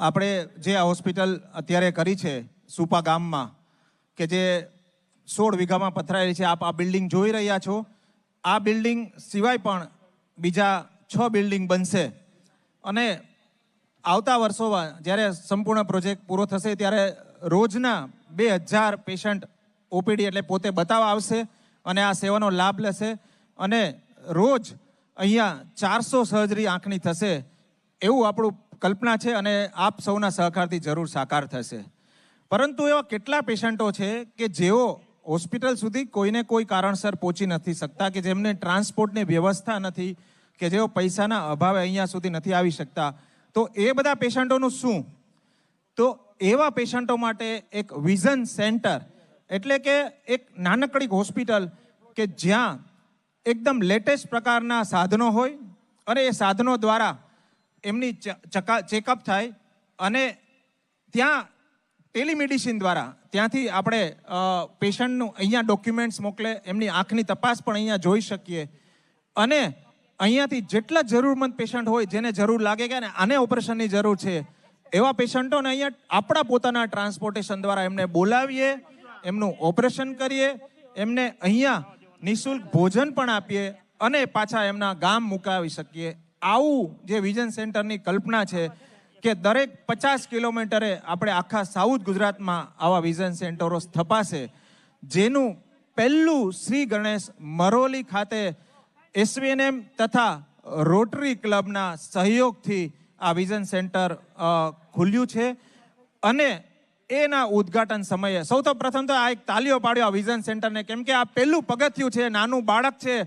આપણે જે આ હોસ્પિટલ અત્યારે કરી છે સુપા ગામમાં કે જે 16 વીઘામાં પથરાયેલી છે, આપ આ બિલ્ડિંગ જોઈ રહ્યા છો. આ બિલ્ડિંગ સિવાય પણ બીજા 6 બિલ્ડિંગ બનશે અને આવતા વર્ષોમાં જ્યારે સંપૂર્ણ પ્રોજેક્ટ પૂરો થશે ત્યારે રોજના 2000 પેશન્ટ ઓપીડી એટલે પોતે બતાવવા આવશે અને આ સેવાનો લાભ લેશે અને રોજ અહીંયા 400 સર્જરી આંખની થશે એવું આપણું કલ્પના છે અને આપ સૌના સહકારથી જરૂર સાકાર થશે. પરંતુ એવા કેટલા પેશન્ટો છે કે જેઓ હોસ્પિટલ સુધી કોઈને કોઈ કારણસર પહોંચી નથી શકતા, કે જેમને ટ્રાન્સપોર્ટની વ્યવસ્થા નથી, કે જેઓ પૈસાના અભાવે અહીંયા સુધી નથી આવી શકતા. તો એ બધા પેશન્ટોનું શું? તો એવા પેશન્ટો માટે એક વિઝન સેન્ટર એટલે કે એક નાનકડી હોસ્પિટલ કે જ્યાં એકદમ લેટેસ્ટ પ્રકારના સાધનો હોય અને એ સાધનો દ્વારા એમની ચેકઅપ થાય અને ત્યાં ટેલિમેડિસિન દ્વારા ત્યાંથી આપણે પેશન્ટનું અહીંયા ડોક્યુમેન્ટ્સ મોકલે, એમની આંખની તપાસ પણ અહીંયા જોઈ શકીએ અને અહીંયાથી જેટલા જરૂરમંદ પેશન્ટ હોય જેને જરૂર લાગે કે આને ઓપરેશનની જરૂર છે એવા પેશન્ટોને અહીંયા આપણા પોતાના ટ્રાન્સપોર્ટેશન દ્વારા એમને બોલાવીએ, એમનું ઓપરેશન કરીએ, એમને અહીંયા નિઃશુલ્ક ભોજન પણ આપીએ અને પાછા એમના ગામ મુકાવી શકીએ. આવું જે વિઝન સેન્ટરની કલ્પના છે કે દરેક 50 કિલોમીટરે આપણે આખા સાઉથ ગુજરાતમાં આવા વિઝન સેન્ટરો સ્થપાશે, જેનું પહેલું શ્રી ગણેશ મરોલી ખાતે SVNM તથા રોટરી ક્લબના સહયોગથી આ વિઝન સેન્ટર ખુલ્યું છે અને એના ઉદ્ઘાટન સમયે સૌથી પ્રથમ તો આ એક તાલીઓ પાડ્યો આ વિઝન સેન્ટરને, કેમ કે આ પહેલું પગથિયું છે. નાનું બાળક છે,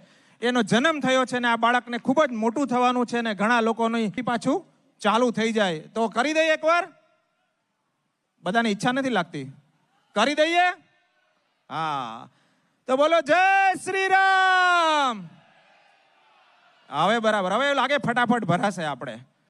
એનો જન્મ થયો છે ને આ બાળકને ખૂબ જ મોટું થવાનું છે ને ઘણા લોકોની પાછું ચાલુ થઈ જાય. તો કરી દઈએ એકવાર? બધાની ઈચ્છા નથી લાગતી? કરી દઈએ? હા, તો બોલો જય શ્રી રામ. હવે બરાબર, હવે લાગે ફટાફટ ભરાશે આપણે.